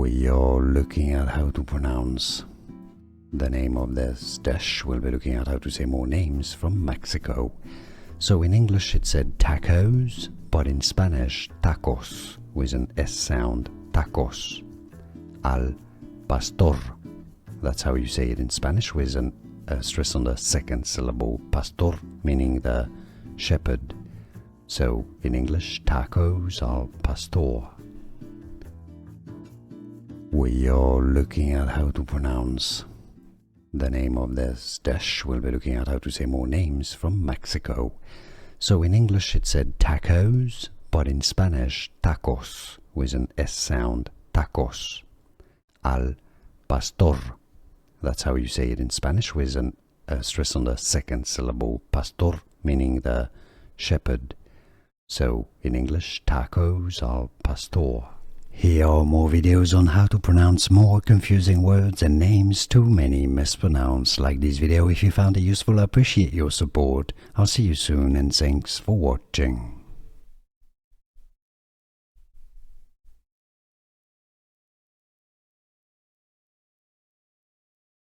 We are looking at how to pronounce the name of this dish. We'll be looking at how to say more names from Mexico. So in English it said tacos, but in Spanish tacos with an S sound, tacos. Al pastor. That's how you say it in Spanish with a stress on the second syllable, pastor, meaning the shepherd. So in English, tacos al pastor. We are looking at how to pronounce the name of this dish. We'll be looking at how to say more names from Mexico. So in English it said tacos, but in Spanish tacos with an S sound, tacos. Al pastor. That's how you say it in Spanish with a stress on the second syllable, pastor, meaning the shepherd. So in English, tacos al pastor. Here are more videos on how to pronounce more confusing words and names too many mispronounced. Like this video if you found it useful. I appreciate your support. I'll see you soon and thanks for watching.